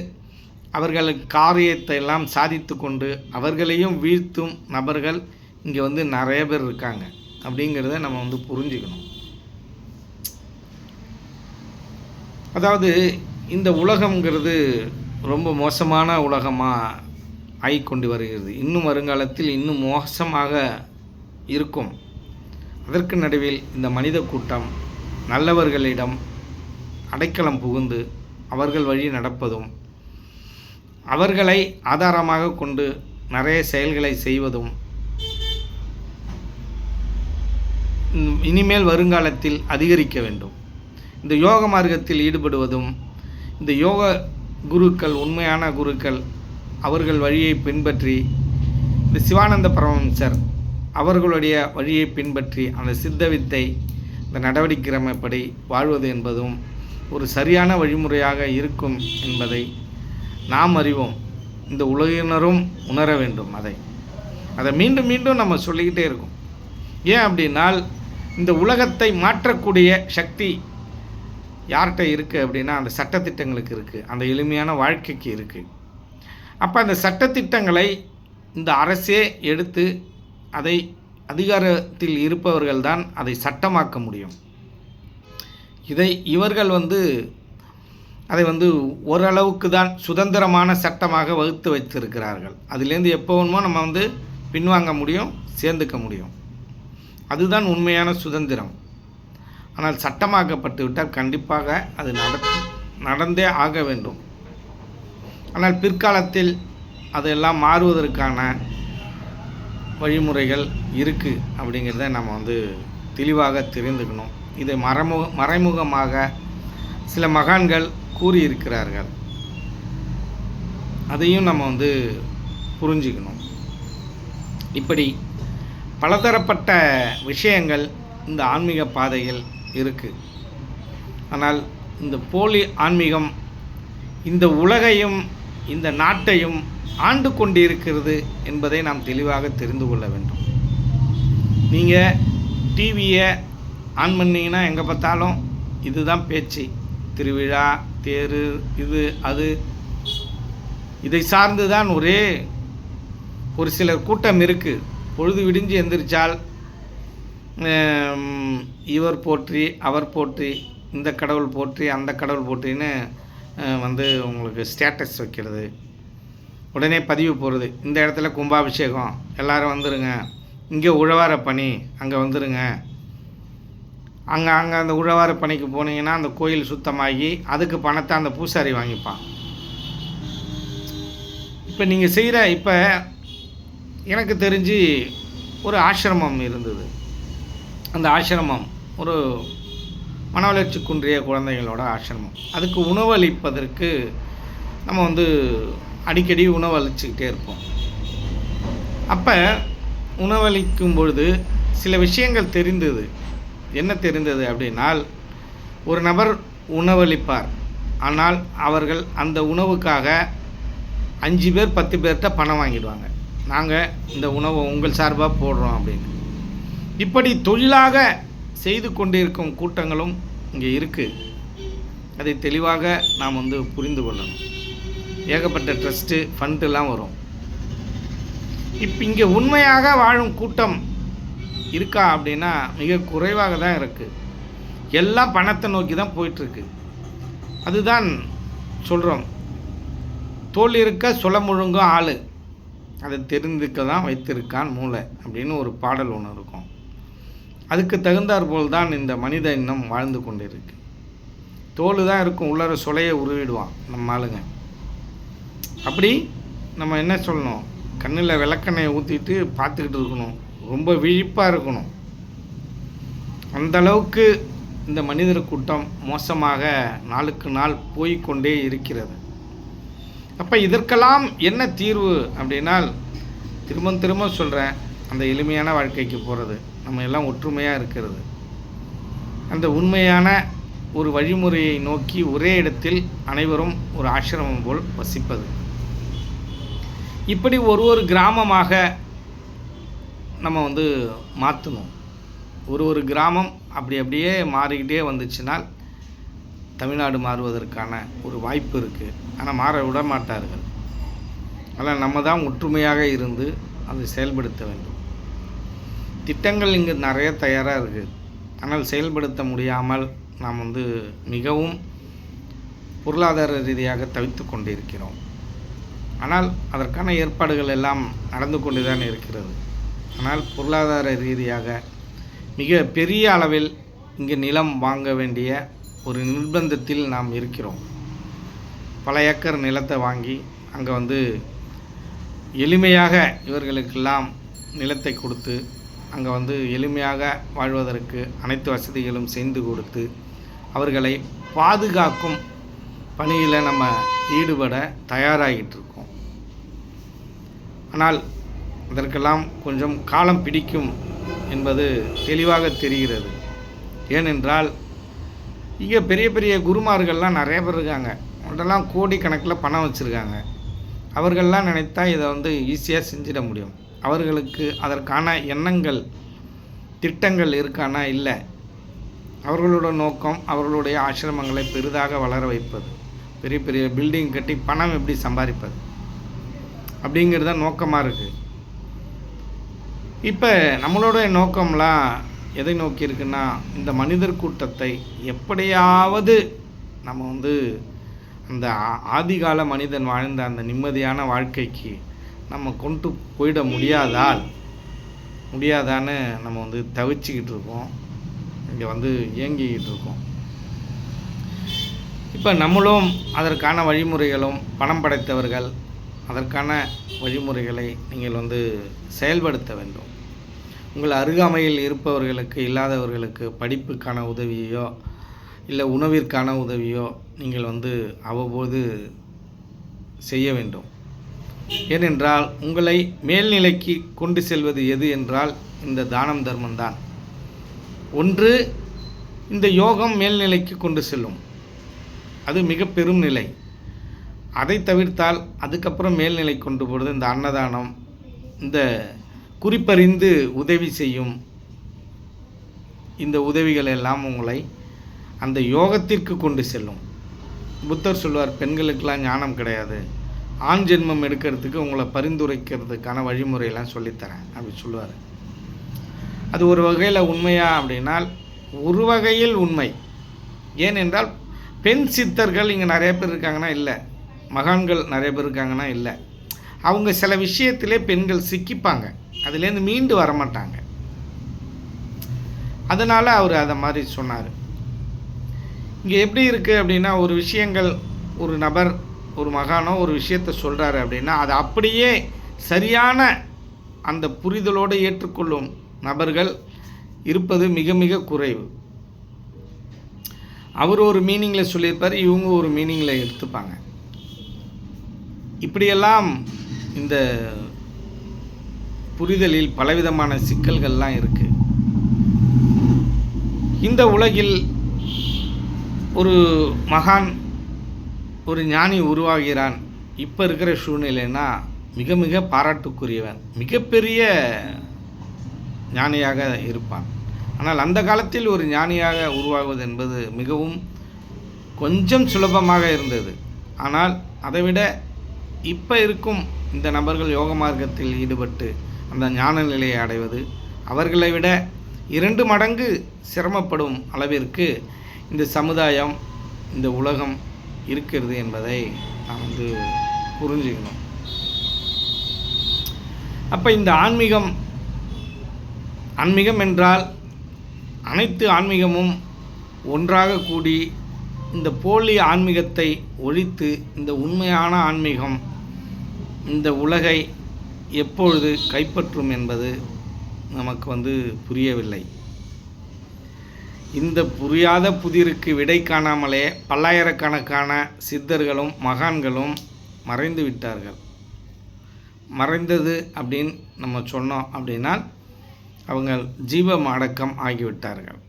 அவர்கள் காரியத்தை எல்லாம் சாதித்து கொண்டு அவர்களையும் வீழ்த்தும் நபர்கள் இங்கே வந்து நிறைய பேர் இருக்காங்க அப்படிங்கிறத நம்ம வந்து புரிஞ்சுக்கணும். அதாவது இந்த உலகங்கிறது ரொம்ப மோசமான உலகமாக ஆகிக்கொண்டு வருகிறது. இன்னும் வருங்காலத்தில் இன்னும் மோசமாக இருக்கும். அதற்கு நடுவில் இந்த மனித கூட்டம் நல்லவர்களிடம் அடைக்கலம் புகுந்து அவர்கள் வழி நடப்பதும், அவர்களை ஆதாரமாக கொண்டு நிறைய செயல்களை செய்வதும் இனிமேல் வருங்காலத்தில் அதிகரிக்க வேண்டும். இந்த யோக மார்க்கத்தில் ஈடுபடுவதும், இந்த யோக குருக்கள், உண்மையான குருக்கள், அவர்கள் வழியை பின்பற்றி, இந்த சிவானந்த பரமஹம்சர் அவர்களுடைய வழியை பின்பற்றி அந்த சித்த வித்தை, இந்த நடவடிக்கைப்படி வாழ்வது என்பதும் ஒரு சரியான வழிமுறையாக இருக்கும் என்பதை நாம் அறிவோம். இந்த உலகினரும் உணர வேண்டும். அதை மீண்டும் மீண்டும் நம்ம சொல்லிக்கிட்டே இருக்கோம். ஏன் அப்படின்னால் இந்த உலகத்தை மாற்றக்கூடிய சக்தி யார்கிட்ட இருக்குது அப்படின்னா அந்த சட்டத்திட்டங்களுக்கு இருக்குது, அந்த எளிமையான வாழ்க்கைக்கு இருக்குது. அப்போ அந்த சட்டத்திட்டங்களை இந்த அரசே எடுத்து அதை அதிகாரத்தில் இருப்பவர்கள் தான் அதை சட்டமாக்க முடியும். இவர்கள் அதை ஓரளவுக்கு தான் சுதந்திரமான சட்டமாக வகுத்து வைத்திருக்கிறார்கள். அதிலேருந்து எப்போ வேணுமோ நம்ம பின்வாங்க முடியும், சேர்ந்துக்க முடியும். அதுதான் உண்மையான சுதந்திரம். ஆனால் சட்டமாக்கப்பட்டு விட்டால் கண்டிப்பாக அது நடந்தே ஆக வேண்டும். ஆனால் பிற்காலத்தில் அதெல்லாம் மாறுவதற்கான வழிமுறைகள் இருக்குது அப்படிங்கிறத நம்ம தெளிவாக தெரிந்துக்கணும். இதை மறைமுகமாக சில மகான்கள் கூறியிருக்கிறார்கள். அதையும் நம்ம புரிஞ்சுக்கணும். இப்படி பலதரப்பட்ட விஷயங்கள் இந்த ஆன்மீக பாதையில் இருக்குது. ஆனால் இந்த போலி ஆன்மீகம் இந்த உலகையும் இந்த நாட்டையும் ஆண்டு கொண்டிருக்கிறது என்பதை நாம் தெளிவாக தெரிந்து கொள்ள வேண்டும். நீங்கள் டிவியை ஆன் பண்ணிங்கன்னா எங்கே பார்த்தாலும் இதுதான் பேச்சு. திருவிழா, தேர், இது அது இதை சார்ந்து தான் ஒரு சிலர் கூட்டம் இருக்குது. பொழுது விடிஞ்சு எந்திரிச்சால் இவர் போற்றி, அவர் போற்றி, இந்த கடவுள் போற்றி, அந்த கடவுள் போற்றின்னு உங்களுக்கு ஸ்டேட்டஸ் வைக்கிறது, உடனே பதிவு போடுறது. இந்த இடத்துல கும்பாபிஷேகம், எல்லோரும் வந்துடுங்க, இங்கே உழவார பணி, அங்கே வந்துடுங்க. அங்கே அந்த உழவார பணிக்கு போனீங்கன்னா அந்த கோயில் சுத்தமாகி அதுக்கு பணத்தை அந்த பூசாரி வாங்கிப்பான். இப்போ நீங்கள் இப்போ எனக்கு தெரிஞ்சு ஒரு ஆசிரமம் இருந்தது. அந்த ஆசிரமம் ஒரு மன வளர்ச்சி குன்றிய குழந்தைகளோட ஆசிரமம். அதுக்கு உணவளிப்பதற்கு நம்ம அடிக்கடி உணவளிச்சுக்கிட்டே இருப்போம். அப்போ உணவளிக்கும் பொழுது சில விஷயங்கள் தெரிந்தது. என்ன தெரிந்தது அப்படின்னால், ஒரு நபர் உணவளிப்பார். ஆனால் அவர்கள் அந்த உணவுக்காக 5 பேர் 10 பேர்கிட்ட பணம் வாங்கிடுவாங்க. நாங்கள் இந்த உணவை உங்கள் சார்பாக போடுறோம் அப்படின்னு. இப்படி தொழிலாக செய்து கொண்டிருக்கும் கூட்டங்களும் இங்கே இருக்குது. அதை தெளிவாக நாம் புரிந்து கொள்ளணும். ஏகப்பட்ட ட்ரஸ்ட்டு, ஃபண்டெல்லாம் வரும். இப்போ இங்கே உண்மையாக வாழும் கூட்டம் இருக்கா அப்படின்னா மிக குறைவாக தான் இருக்குது. எல்லாம் பணத்தை நோக்கி தான் போயிட்டுருக்கு. அதுதான் சொல்கிறோம், தோல் இருக்க சுல முழுங்கும் ஆள், அதை தெரிந்துக்க தான் வைத்திருக்கான் மூளை அப்படின்னு ஒரு பாடல் ஒன்று இருக்கும். அதுக்கு தகுந்தாற்போல் தான் இந்த மனித இனம் வாழ்ந்து கொண்டு இருக்கு. தோல் தான் இருக்கும், உள்ளர சொலையை உருவிடுவான் நம்ம ஆளுங்க. அப்படி நம்ம என்ன சொல்லணும், கண்ணில் விளக்கெண்ணெயை ஊற்றிட்டு பார்த்துக்கிட்டு இருக்கணும், ரொம்ப விழிப்பாக இருக்கணும். அந்தளவுக்கு இந்த மனிதர் கூட்டம் மோசமாக நாளுக்கு நாள் போய்கொண்டே இருக்கிறது. அப்போ இதற்கெல்லாம் என்ன தீர்வு அப்படின்னால், திரும்ப சொல்கிறேன், அந்த எளிமையான வாழ்க்கைக்கு போகிறது, நம்ம எல்லாம் ஒற்றுமையாக இருக்கிறது, அந்த உண்மையான ஒரு வழிமுறையை நோக்கி ஒரே இடத்தில் அனைவரும் ஒரு ஆசிரமம் போல் வசிப்பது. இப்படி ஒரு கிராமமாக நம்ம மாற்றணும். ஒரு கிராமம் அப்படியே மாறிக்கிட்டே வந்துச்சுனால் தமிழ்நாடு மாறுவதற்கான ஒரு வாய்ப்பு இருக்குது. ஆனால் மாற விட மாட்டார்கள். அதனால் நம்ம தான் ஒற்றுமையாக இருந்து அதை செயல்படுத்த வேண்டும். திட்டங்கள் இங்கே நிறைய தயாராக இருக்குது. ஆனால் செயல்படுத்த முடியாமல் நாம் மிகவும் பொருளாதார ரீதியாக தவித்து கொண்டிருக்கிறோம். ஆனால் அதற்கான ஏற்பாடுகள் எல்லாம் நடந்து கொண்டு தான் இருக்கிறது. ஆனால் பொருளாதார ரீதியாக மிக பெரிய அளவில் இங்கே நிலம் வாங்க வேண்டிய ஒரு நிர்பந்தத்தில் நாம் இருக்கிறோம். பல ஏக்கர் நிலத்தை வாங்கி அங்கே எளிமையாக இவர்களுக்கெல்லாம் நிலத்தை கொடுத்து அங்கே எளிமையாக வாழ்வதற்கு அனைத்து வசதிகளும் செய்து கொடுத்து அவர்களை பாதுகாக்கும் பணியில் நம்ம ஈடுபட தயாராகிட்டு இருக்கோம். ஆனால் அதற்கெல்லாம் கொஞ்சம் காலம் பிடிக்கும் என்பது தெளிவாக தெரிகிறது. ஏனென்றால் இங்கே பெரிய பெரிய குருமார்கள்லாம் நிறைய பேர் இருக்காங்க. அவங்கள்டெல்லாம் கோடிக்கணக்கில் பணம் வச்சுருக்காங்க. அவர்கள்லாம் நினைத்தா இதை ஈஸியாக செஞ்சிட முடியும். அவர்களுக்கு அதற்கான எண்ணங்கள், திட்டங்கள் இருக்கானா? இல்லை. அவர்களோட நோக்கம் அவர்களுடைய ஆசிரமங்களை பெரிதாக வளர வைப்பது, பெரிய பெரிய பில்டிங் கட்டி பணம் எப்படி சம்பாதிப்பது அப்படிங்கிறத நோக்கமாக இருக்குது. இப்போ நம்மளோட நோக்கம்லாம் எதை நோக்கி இருக்குன்னா, இந்த மனிதர் கூட்டத்தை எப்படியாவது நம்ம வந்து அந்த ஆதிகால மனிதன் வாழ்ந்த அந்த நிம்மதியான வாழ்க்கைக்கு நம்ம கொண்டு போயிட முடியாதான்னு நம்ம வந்து தவிச்சுக்கிட்டு இருக்கோம், இங்கே வந்து இயங்கிக்கிட்டு இருக்கோம். இப்போ நம்மளும் அதற்கான வழிமுறைகளும், பணம் படைத்தவர்கள் அதற்கான வழிமுறைகளை நீங்கள் வந்து செயல்படுத்த வேண்டும். உங்கள் அருகாமையில் இருப்பவர்களுக்கு, இல்லாதவர்களுக்கு படிப்புக்கான உதவியோ இல்லை உணவிற்கான உதவியோ நீங்கள் வந்து அவ்வப்போது செய்ய வேண்டும். ஏனென்றால் உங்களை மேல்நிலைக்கு கொண்டு செல்வது எது என்றால் இந்த தானம் தர்மம்தான். ஒன்று, இந்த யோகம் மேல்நிலைக்கு கொண்டு செல்லும், அது மிக பெரும் நிலை. அதை தவிர்த்தால் அதுக்கப்புறம் மேல்நிலை கொண்டு போகிறது இந்த அன்னதானம், இந்த குறிப்பறிந்து உதவி செய்யும் இந்த உதவிகள் எல்லாம் உங்களை அந்த யோகத்திற்கு கொண்டு செல்லும். புத்தர் சொல்வார், பெண்களுக்கெல்லாம் ஞானம் கிடையாது, ஆண் ஜென்மம் எடுக்கிறதுக்கு உங்களை பரிந்துரைக்கிறதுக்கான வழிமுறையெல்லாம் சொல்லித்தரேன் அப்படி சொல்லுவார். அது ஒரு வகையில் உண்மையா அப்படின்னால் ஒரு வகையில் உண்மை. ஏனென்றால் பெண் சித்தர்கள் இங்கே நிறைய பேர் இருக்காங்கன்னா இல்லை, மகான்கள் நிறைய பேர் இருக்காங்கன்னா இல்லை. அவங்க சில விஷயத்திலே பெண்கள் சிக்கிப்பாங்க, அதுலேருந்து மீண்டு வரமாட்டாங்க. அதனால் அவர் அதை மாதிரி சொன்னார். இங்கே எப்படி இருக்குது அப்படின்னா, ஒரு விஷயங்கள் ஒரு நபர் ஒரு மகானோ ஒரு விஷயத்தை சொல்கிறாரு அப்படின்னா அதை அப்படியே சரியான அந்த புரிதலோடு ஏற்றுக்கொள்ளும் நபர்கள் இருப்பது மிக மிக குறைவு. அவர் ஒரு மீனிங்கில் சொல்லியிருப்பார், இவங்க ஒரு மீனிங்கில் எடுத்துப்பாங்க. இப்படியெல்லாம் இந்த புரிதலில் பலவிதமான சிக்கல்கள்லாம் இருக்குது. இந்த உலகில் ஒரு மகான், ஒரு ஞானி உருவாகிறான் இப்போ இருக்கிற சூழ்நிலைன்னா மிக மிக பாராட்டுக்குரியவன், மிகப்பெரிய ஞானியாக இருப்பான். ஆனால் அந்த காலத்தில் ஒரு ஞானியாக உருவாகுவது என்பது மிகவும் கொஞ்சம் சுலபமாக இருந்தது. ஆனால் அதைவிட இப்போ இருக்கும் இந்த நபர்கள் யோக மார்க்கத்தில் ஈடுபட்டு அந்த ஞான நிலையை அடைவது அவர்களை விட 2 மடங்கு சிரமப்படும் அளவிற்கு இந்த சமுதாயம், இந்த உலகம் இருக்கிறது என்பதை நாம் வந்து புரிஞ்சுக்கணும். அப்போ இந்த ஆன்மீகம் என்றால் அனைத்து ஆன்மீகமும் ஒன்றாக கூடி இந்த போலி ஆன்மீகத்தை ஒழித்து இந்த உண்மையான ஆன்மீகம் இந்த உலகை எப்பொழுது கைப்பற்றும் என்பது நமக்கு வந்து புரியவில்லை. இந்த புரியாத புதிருக்கு விடை காணாமலே பல்லாயிரக்கணக்கான சித்தர்களும் மகான்களும் மறைந்து விட்டார்கள். மறைந்தது அப்படின்னு நம்ம சொன்னோம் அப்படின்னா அவங்க ஜீவம் அடக்கம் ஆகிவிட்டார்கள்.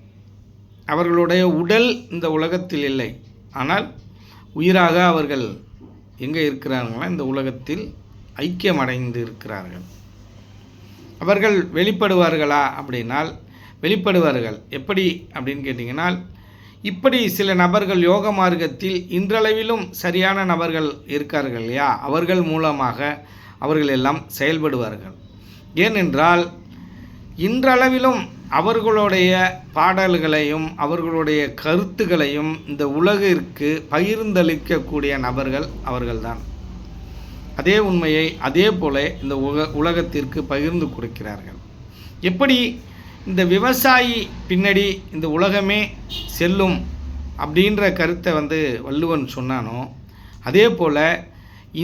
அவர்களுடைய உடல் இந்த உலகத்தில் இல்லை, ஆனால் உயிராக அவர்கள் எங்கே இருக்கிறார்களா, இந்த உலகத்தில் ஐக்கியமடைந்து இருக்கிறார்கள். அவர்கள் வெளிப்படுவார்களா அப்படின்னால் வெளிப்படுவார்கள். எப்படி அப்படின்னு கேட்டிங்கன்னா, இப்படி சில நபர்கள் யோக மார்க்கத்தில் இன்றளவிலும் சரியான நபர்கள் இருக்கார்கள் இல்லையா, அவர்கள் மூலமாக அவர்கள் எல்லாம் செயல்படுவார்கள். ஏனென்றால் இன்றளவிலும் அவர்களுடைய பாடல்களையும் அவர்களுடைய கருத்துக்களையும் இந்த உலகிற்கு பகிர்ந்தளிக்கக்கூடிய நபர்கள் அவர்கள்தான். அதே உண்மையை அதே போல இந்த உலகத்திற்கு பகிர்ந்து கொடுக்கிறார்கள். எப்படி இந்த விவசாயி பின்னாடி இந்த உலகமே செல்லும் அப்படின்ற கருத்தை வந்து வள்ளுவன் சொன்னானோ, அதே போல்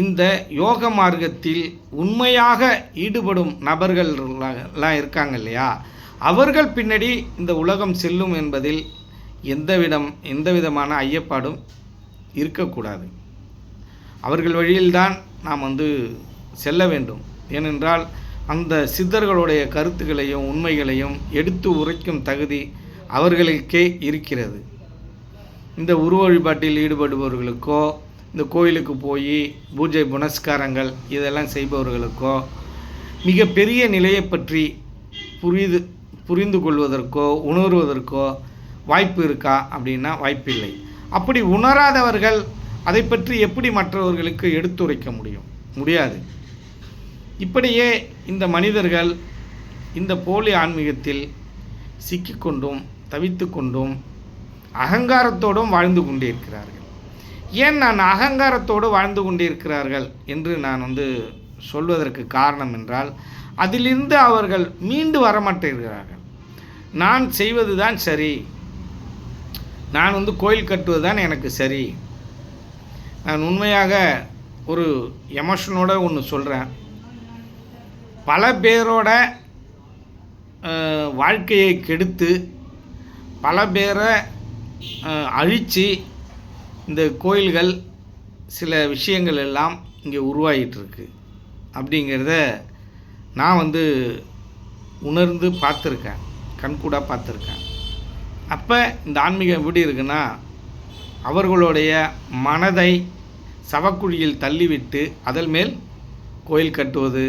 இந்த யோக மார்க்கத்தில் உண்மையாக ஈடுபடும் நபர்கள்லாம் இருக்காங்க இல்லையா, அவர்கள் பின்னாடி இந்த உலகம் செல்லும் என்பதில் எந்த விதமான ஐயப்பாடும் இருக்கக்கூடாது. அவர்கள் வழியில்தான் நாம் வந்து செல்ல வேண்டும். ஏனென்றால் அந்த சித்தர்களுடைய கருத்துக்களையும் உண்மைகளையும் எடுத்து உரைக்கும் தகுதி அவர்களுக்கே இருக்கிறது. இந்த உருவ வழிபாட்டில் ஈடுபடுபவர்களுக்கோ, இந்த கோயிலுக்கு போய் பூஜை புனஸ்காரங்கள் இதெல்லாம் செய்பவர்களுக்கோ மிக பெரிய நிலையை பற்றி புரிந்து கொள்வதற்கோ உணர்வதற்கோ வாய்ப்பு இருக்கா அப்படின்னா வாய்ப்பில்லை. அப்படி உணராதவர்கள் அதை பற்றி எப்படி மற்றவர்களுக்கு எடுத்துரைக்க முடியாது. இப்படியே இந்த மனிதர்கள் இந்த போலி ஆன்மீகத்தில் சிக்கிக்கொண்டும் தவித்து கொண்டும் அகங்காரத்தோடும் வாழ்ந்து கொண்டிருக்கிறார்கள். ஏன் நான் அகங்காரத்தோடு வாழ்ந்து கொண்டிருக்கிறார்கள் என்று நான் சொல்வதற்கு காரணம் என்றால், அதிலிருந்து அவர்கள் மீண்டு வரமாட்டேங்கிறார்கள். நான் செய்வது தான் சரி, நான் கோயில் கட்டுவது தான் எனக்கு சரி. நான் உண்மையாக ஒரு எமோஷனோட ஒன்று சொல்கிறேன். பல பேரோட வாழ்க்கையை கெடுத்து பல பேரை அழித்து இந்த கோயில்கள் சில விஷயங்கள் எல்லாம் இங்கே உருவாகிட்டுருக்கு அப்படிங்கிறத நான் உணர்ந்து பார்த்துருக்கேன், கண்கூடாக பார்த்துருக்கேன். அப்போ இந்த ஆன்மீகம் எப்படி இருக்குன்னா, அவர்களுடைய மனதை சவக்குழியில் தள்ளிவிட்டு அதன் மேல் கோயில் கட்டுவது,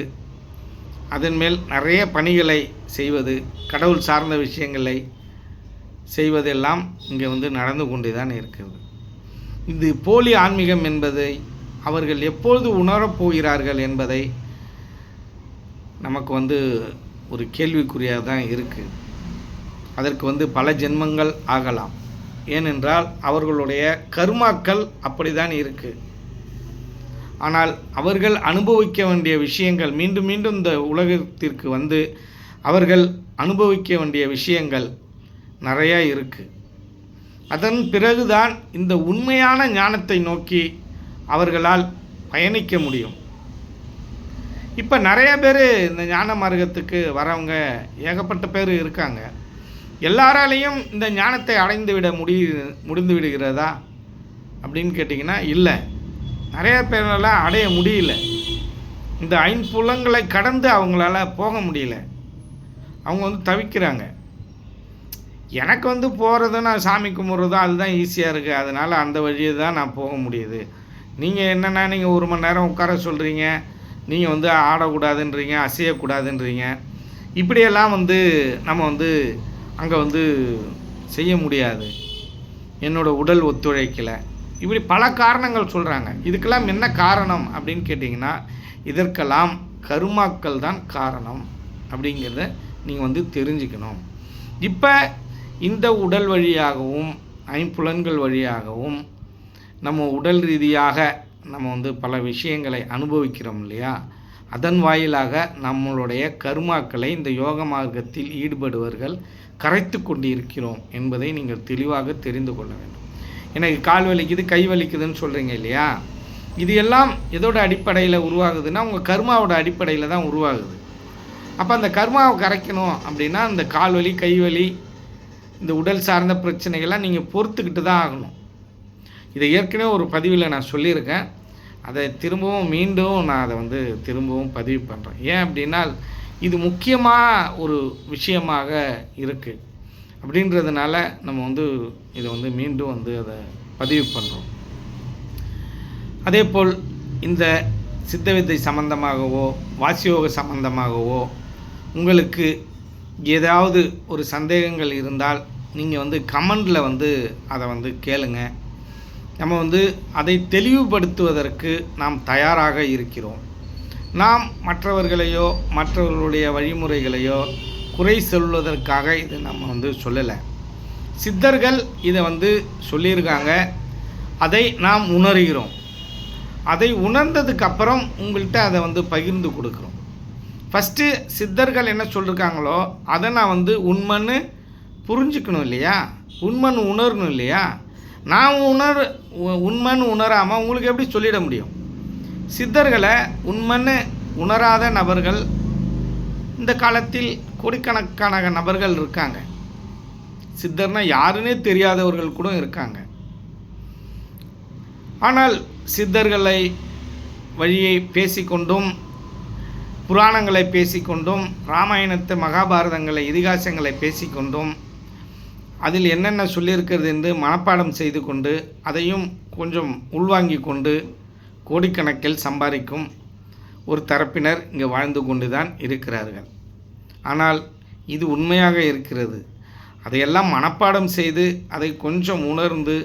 அதன் மேல் நிறைய பணிகளை செய்வது, கடவுள் சார்ந்த விஷயங்களை செய்வதெல்லாம் இங்கே நடந்து கொண்டு தான் இருக்கிறது. இது போலி ஆன்மீகம் என்பதை அவர்கள் எப்பொழுது உணரப்போகிறார்கள் என்பதை நமக்கு ஒரு கேள்விக்குறியாக தான் இருக்குது. அதற்கு பல ஜென்மங்கள் ஆகலாம். ஏனென்றால் அவர்களுடைய கர்மாக்கள் அப்படி தான் இருக்குது. ஆனால் அவர்கள் அனுபவிக்க வேண்டிய விஷயங்கள், மீண்டும் மீண்டும் இந்த உலகத்திற்கு அவர்கள் அனுபவிக்க வேண்டிய விஷயங்கள் நிறையா இருக்குது. அதன் பிறகுதான் இந்த உண்மையான ஞானத்தை நோக்கி அவர்களால் பயணிக்க முடியும். இப்போ நிறைய பேர் இந்த ஞான மார்க்கத்துக்கு வரவங்க ஏகப்பட்ட பேர் இருக்காங்க. எல்லாராலையும் இந்த ஞானத்தை அடைந்து விட முடிந்து விடுகிறதா அப்படின்னு கேட்டிங்கன்னா இல்லை, நிறைய பேரால் அடைய முடியல. இந்த ஐம்புலங்களை கடந்து அவங்களால போக முடியல. அவங்க தவிக்கிறாங்க. எனக்கு போகிறது, நான் சாமி கும்பிட்றதோ அதுதான் ஈஸியாக இருக்குது, அதனால் அந்த வழியை தான் நான் போக முடியுது. நீங்கள் என்னென்னா, நீங்கள் 1 மணி நேரம் உட்கார சொல்கிறீங்க, நீங்கள் ஆடக்கூடாதுன்றீங்க, அசையக்கூடாதுன்றீங்க. இப்படியெல்லாம் நம்ம அங்கே செய்ய முடியாது, என்னோடய உடல் ஒத்துழைக்கலை, இப்படி பல காரணங்கள் சொல்கிறாங்க. இதுக்கெல்லாம் என்ன காரணம் அப்படின்னு கேட்டிங்கன்னா, இதற்கெல்லாம் கர்மாக்கள் தான் காரணம் அப்படிங்கிறத நீங்கள் தெரிஞ்சுக்கணும். இப்போ இந்த உடல் வழியாகவும் ஐம்புலன்கள் வழியாகவும் நம்ம உடல் ரீதியாக நம்ம பல விஷயங்களை அனுபவிக்கிறோம் இல்லையா, அதன் வாயிலாக நம்மளுடைய கர்மாக்களை இந்த யோக மார்க்கத்தில் ஈடுபடுவர்கள் கரைத்து கொண்டு இருக்கிறோம் என்பதை நீங்கள் தெளிவாக தெரிந்து கொள்ள வேண்டும். எனக்கு கால் வலிக்குது, கை வலிக்குதுன்னு சொல்கிறீங்க இல்லையா, இது எல்லாம் எதோட அடிப்படையில் உருவாகுதுன்னா உங்கள் கர்மாவோட அடிப்படையில் தான் உருவாகுது. அப்போ அந்த கர்மாவை கரைக்கணும் அப்படின்னா அந்த கால் வலி, கை வலி, இந்த உடல் சார்ந்த பிரச்சனைகள்லாம் நீங்கள் பொறுத்துக்கிட்டு தான் ஆகணும். இதை ஏற்கனவே ஒரு பதிவில் நான் சொல்லியிருக்கேன். அதை திரும்பவும் மீண்டும் நான் அதை திரும்பவும் பதிவு பண்ணுறேன். ஏன் அப்படின்னா இது முக்கியமாக ஒரு விஷயமாக இருக்குது. அப்படின்றதுனால நம்ம இதை மீண்டும் அதை பதிவு பண்ணுறோம். அதேபோல் இந்த சித்தவித்தை சம்பந்தமாகவோ வாசியோக சம்பந்தமாகவோ உங்களுக்கு ஏதாவது ஒரு சந்தேகங்கள் இருந்தால் நீங்கள் கமெண்டில் அதை கேளுங்க. நம்ம அதை தெளிவுபடுத்துவதற்கு நாம் தயாராக இருக்கிறோம். நாம் மற்றவர்களையோ மற்றவர்களுடைய வழிமுறைகளையோ குறை சொல்வதற்காக இது நம்ம சொல்லலை. சித்தர்கள் இதை சொல்லியிருக்காங்க, அதை நாம் உணர்கிறோம். அதை உணர்ந்ததுக்கப்புறம் உங்கள்கிட்ட அதை பகிர்ந்து கொடுக்குறோம். ஃபஸ்ட்டு சித்தர்கள் என்ன சொல்லியிருக்காங்களோ அதை நான் உண்மைன்னு புரிஞ்சுக்கணும் இல்லையா, உண்மைன்னு உணரணும் இல்லையா. நான் உண்மைன்னு உணராமல் உங்களுக்கு எப்படி சொல்லிட முடியும்? சித்தர்களை உண்மைன்னு உணராத நபர்கள் இந்த காலத்தில் கோடிக்கணக்கான நபர்கள் இருக்காங்க. சித்தர்னா யாருன்னே தெரியாதவர்கள் கூட இருக்காங்க. ஆனால் சித்தர்களை வழியை பேசிக்கொண்டும் புராணங்களை பேசிக்கொண்டும் ராமாயணத்தை மகாபாரதங்களை இதிகாசங்களை பேசிக்கொண்டும் அதில் என்னென்ன சொல்லியிருக்கிறது என்று மனப்பாடம் செய்து கொண்டு அதையும் கொஞ்சம் உள்வாங்கி கொண்டு கோடிக்கணக்கில் சம்பாதிக்கும் ஒரு தரப்பினர் இங்கே வாழ்ந்து கொண்டு தான் இருக்கிறார்கள். ஆனால் இது உண்மையாக இருக்கிறது. அதையெல்லாம் மனப்பாடம் செய்து அதை கொஞ்சம் உணர்ந்து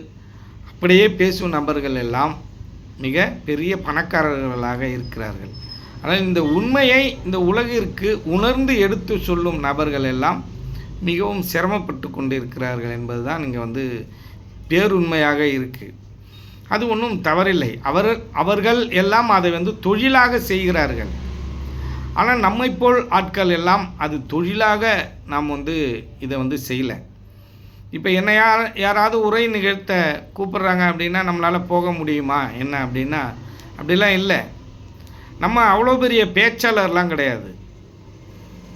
அப்படியே பேசும் நபர்கள் எல்லாம் மிக பெரிய பணக்காரர்களாக இருக்கிறார்கள். ஆனால் இந்த உண்மையை இந்த உலகிற்கு உணர்ந்து எடுத்து சொல்லும் நபர்கள் எல்லாம் மிகவும் சிரமப்பட்டு கொண்டிருக்கிறார்கள் என்பது தான் இங்கே பேருண்மையாக இருக்குது. அது ஒன்றும் தவறில்லை. அவர்கள் எல்லாம் அதை தொழிலாக செய்கிறார்கள். ஆனால் நம்மை போல் ஆட்கள் எல்லாம் அது தொழிலாக நாம் இதை செய்யலை. இப்போ என்ன யாராவது உரை நிகழ்த்த கூப்பிட்றாங்க அப்படின்னா நம்மளால் போக முடியுமா என்ன அப்படின்னா அப்படிலாம் இல்லை. நம்ம அவ்வளோ பெரிய பேச்சாளர்லாம் கிடையாது.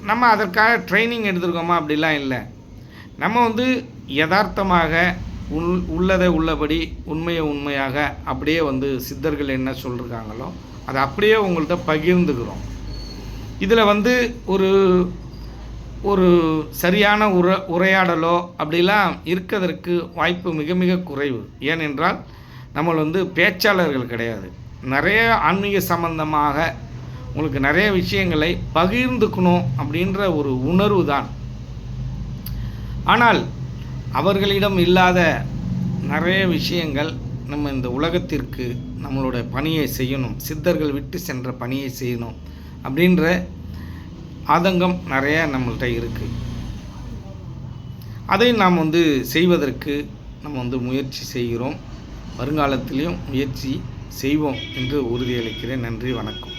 நம்ம அதற்காக ட்ரைனிங் எடுத்துருக்கோமா அப்படிலாம் இல்லை. நம்ம யதார்த்தமாக உள்ளதை உள்ளபடி உண்மையை உண்மையாக அப்படியே சித்தர்கள் என்ன சொல்லியிருக்காங்களோ அதை அப்படியே உங்கள்கிட்ட பகிர்ந்துக்கிறோம். இதில் ஒரு சரியான உரையாடலோ அப்படிலாம் இருக்கிறதற்கு வாய்ப்பு மிக மிக குறைவு. ஏனென்றால் நம்ம பேச்சாளர்கள் கிடையாது. நிறைய ஆன்மீக சம்பந்தமாக உங்களுக்கு நிறைய விஷயங்களை பகிர்ந்துக்கணும் அப்படின்ற ஒரு உணர்வு தான். ஆனால் அவர்களிடம் இல்லாத நிறைய விஷயங்கள் நம்ம இந்த உலகத்திற்கு நம்மளோட பணியை செய்யணும், சித்தர்கள் விட்டு சென்ற பணியை செய்யணும் அப்படின்ற ஆதங்கம் நிறைய நம்மள்கிட்ட இருக்குது. அதை நாம் செய்வதற்கு நம்ம முயற்சி செய்கிறோம். வருங்காலத்திலையும் முயற்சி செய்வோம் என்று உறுதியளிக்கிறேன். நன்றி, வணக்கம்.